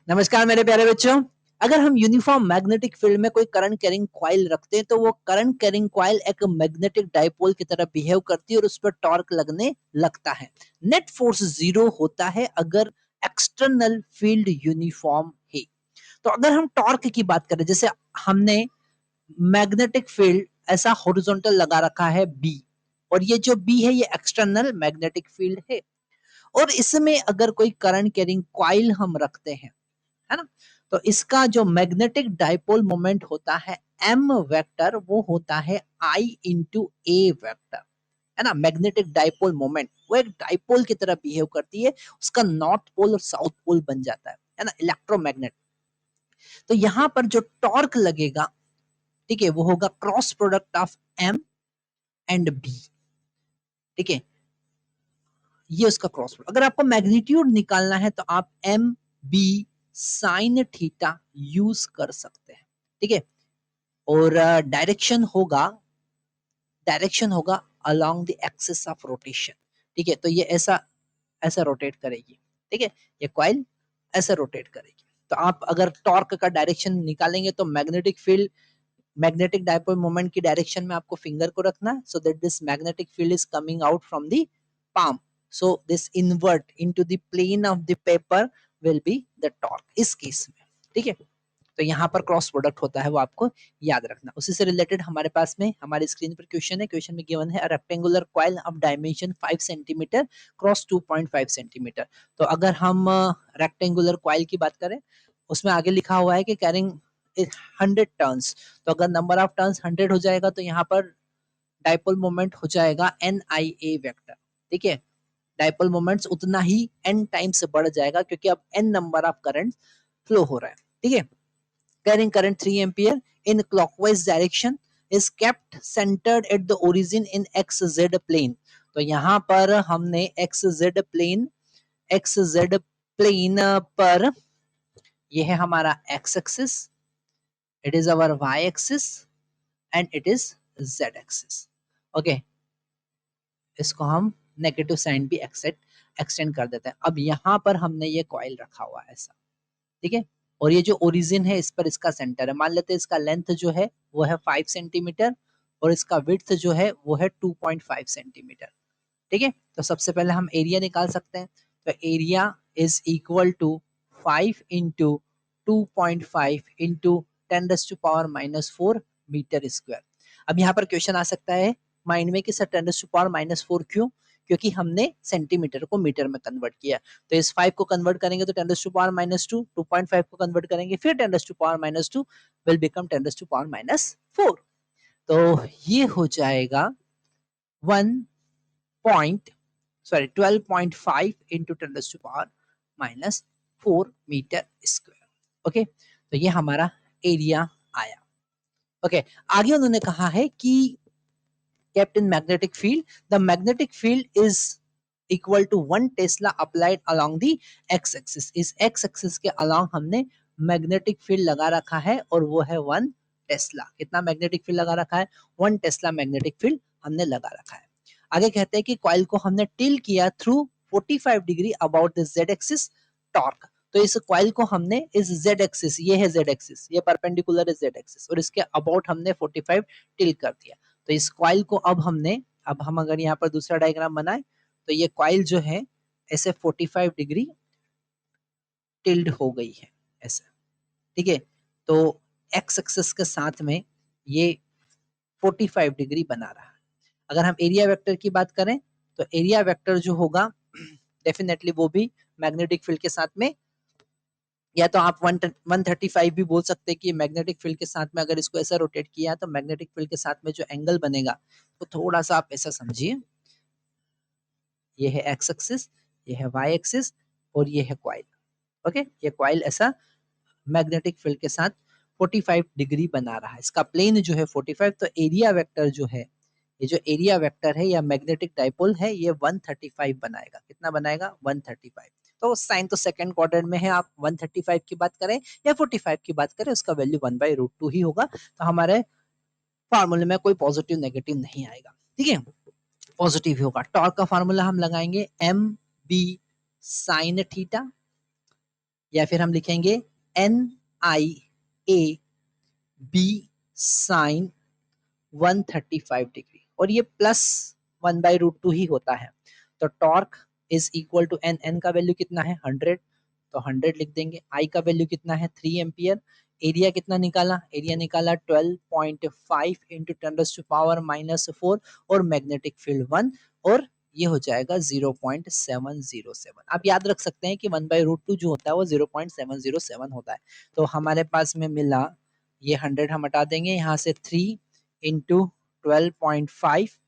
नमस्कार मेरे प्यारे बच्चों। अगर हम यूनिफॉर्म मैग्नेटिक फील्ड में कोई करंट कैरिंग कॉइल रखते हैं तो वो करंट कैरिंग कॉइल एक मैग्नेटिक डाइपोल की तरह बिहेव करती है और उस पर टॉर्क लगने लगता है। नेट फोर्स जीरो होता है अगर एक्सटर्नल फील्ड यूनिफॉर्म है। तो अगर हम टॉर्क की बात करें, जैसे हमने मैग्नेटिक फील्ड ऐसा हॉरिजॉन्टल लगा रखा है बी, और ये जो बी है ये एक्सटर्नल मैग्नेटिक फील्ड है, और इसमें अगर कोई करंट कैरिंग कॉइल हम रखते हैं, है ना, तो इसका जो मैग्नेटिक डाइपोल मोमेंट होता है एम वेक्टर, वो होता है आई इंटू ए वेक्टर, है ना। मैग्नेटिक डाइपोल मोमेंट वो एक डाइपोल की तरह बिहेव करती है, उसका नॉर्थ पोल और साउथ पोल बन जाता है ना, इलेक्ट्रोमैग्नेट। तो यहां पर जो टॉर्क लगेगा, ठीक है, वो होगा cross product of M and B. ठीक है, ये उसका क्रॉस प्रोडक्ट। अगर आपको मैग्नीट्यूड निकालना है तो आप M B sine theta use कर सकते हैं। ठीक है, और डायरेक्शन होगा along the axis of rotation. ठीक है, तो ये ऐसा ऐसा रोटेट करेगी। ठीक है, ये कॉइल ऐसे रोटेट करेगी। तो आप अगर टॉर्क का डायरेक्शन निकालेंगे तो मैग्नेटिक डाइपोल मोमेंट की डायरेक्शन में आपको फिंगर को रखना है, so that this magnetic field is coming out from the palm, so this invert into the plane of the paper will be the torque इस केस में। ठीक है, तो यहाँ पर क्रॉस प्रोडक्ट होता है, वो आपको याद रखना। उसी से रिलेटेड हमारे पास में हमारी स्क्रीन पर क्वेश्चन है। क्वेश्चन में गिवन है rectangular coil of dimension 5 centimetre cross 2.5 centimetre. तो अगर हम रेक्टेंगुलर कॉइल की बात करें, उसमें आगे लिखा हुआ है कि कैरिंग 100 टर्न्स। तो अगर नंबर ऑफ टर्न्स 100 हो जाएगा तो यहाँ पर डाइपोल मोमेंट हो जाएगा एन आई ए वेक्टर। ठीक है, डाइपोल मोमेंट्स उतना ही n टाइम्स बढ़ जाएगा क्योंकि अब n number of current flow हो रहा है। ठीक है, carrying current 3 ampere in clockwise direction is kept centered at the origin in xz plane। तो यहाँ पर हमने xz प्लेन पर, ये है हमारा x axis, it is our y axis and it is z axis. Okay, इसको हम नेगेटिव साइन भी एक्सटेंड कर देते हैं। अब यहाँ पर हमने ये कॉइल रखा हुआ है ऐसा। ठीक है, और ये जो ओरिजिन है इस पर इसका सेंटर है। मान लेते हैं इसका लेंथ जो है वो है 5 सेंटीमीटर और इसका विड्थ जो है वो है 2.5 सेंटीमीटर। ठीक है, तो सबसे पहले हम एरिया निकाल सकते हैं। तो area is equal to 5 into 2.5 into 10⁻⁻⁴ metre square. अब यहाँ पर क्वेश्चन आ सकता है माइंड में कि सर 10⁻⁴ क्यों? क्योंकि हमने सेंटीमीटर को मीटर में कन्वर्ट किया। तो इस 5 को कन्वर्ट करेंगे तो 10⁻⁻2, 2.5 को कन्वर्ट करेंगे फिर 10⁻⁻2 विल बिकम 10⁻⁴। तो ये हो जाएगा 12.5 इंटू 10⁻⁻⁴ मीटर स्क्वायर। ओके, तो ये हमारा एरिया आया। ओके, आगे उन्होंने कहा है कि kept in magnetic field, the magnetic field is equal to 1 Tesla applied along the x axis। इस x axis के along हमने मैग्नेटिक फील्ड लगा रखा है और वो है 1 टेस्ला। कितना मैग्नेटिक फील्ड लगा रखा है? 1 टेस्ला मैग्नेटिक फील्ड हमने लगा रखा है। आगे कहते हैं कि कॉइल को हमने टिल किया through 45 degree about the z axis torque. तो इस कॉइल को हमने इस z एक्सिस, ये है z एक्सिस, ये परपेंडिकुलर है z एक्सिस, और इसके अबाउट हमने 45 टिल कर दिया। तो इस कॉइल को अब हम अगर यहाँ पर दूसरा डायग्राम बनाए तो ये कॉइल जो है ऐसे 45 डिग्री टिल्ड हो गई है ऐसे। ठीक है, तो एक्स एक्सिस के साथ में ये 45 डिग्री बना रहा है। अगर हम एरिया वेक्टर की बात करें तो एरिया वेक्टर जो होगा डेफिनेटली वो भी मैग्नेटिक फील्ड के साथ में, या तो आप 135 भी बोल सकते हैं कि मैग्नेटिक फील्ड के साथ में अगर इसको ऐसा रोटेट किया तो मैग्नेटिक फील्ड के साथ में जो एंगल बनेगा वो थोड़ा सा आप ऐसा समझिए, ये है एक्स एक्सिस, ये है वाई एक्सिस और ये है कॉइल। ओके, ये कॉइल ऐसा मैग्नेटिक फील्ड के साथ 45 डिग्री बना रहा है। इसका प्लेन जो है 45, तो एरिया वेक्टर जो है, ये जो एरिया वेक्टर है या मैग्नेटिक डाइपोल है, ये 135 बनाएगा। कितना बनाएगा? 135। तो साइन तो सेकंड क्वाड्रेंट में है, आप 135 की बात करें या 45 की बात करें उसका वैल्यू 1/√2 ही होगा। तो हमारे फार्मूले में कोई पॉजिटिव नेगेटिव नहीं आएगा। ठीक है, पॉजिटिव ही होगा। टॉर्क का फार्मूला हम लगाएंगे एम बी साइन थीटा, या फिर हम लिखेंगे NIAB साइन 135 डिग्री, और ये प्लस 1/√2 ही होता है। तो torque is equal to N, N का वैल्यू कितना है 100, तो 100 लिख देंगे। आई का वैल्यू कितना है 3 एम्पियर। एरिया कितना निकाला, एरिया निकाला 12.5 इंटू 10⁻⁻⁴, और मैग्नेटिक फील्ड 1, और ये हो जाएगा 0.707। आप याद रख सकते हैं कि 1/√2 जो होता है वो 0.707 होता है। तो हमारे पास में मिला, ये 100 हम हटा देंगे, यहाँ से 3 इंटू 12.5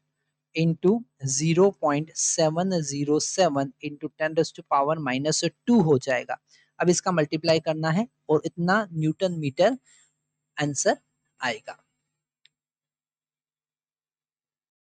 इंटू 0.707 इंटू 10⁻⁻² हो जाएगा। अब इसका मल्टीप्लाई करना है और इतना न्यूटन मीटर आंसर आएगा।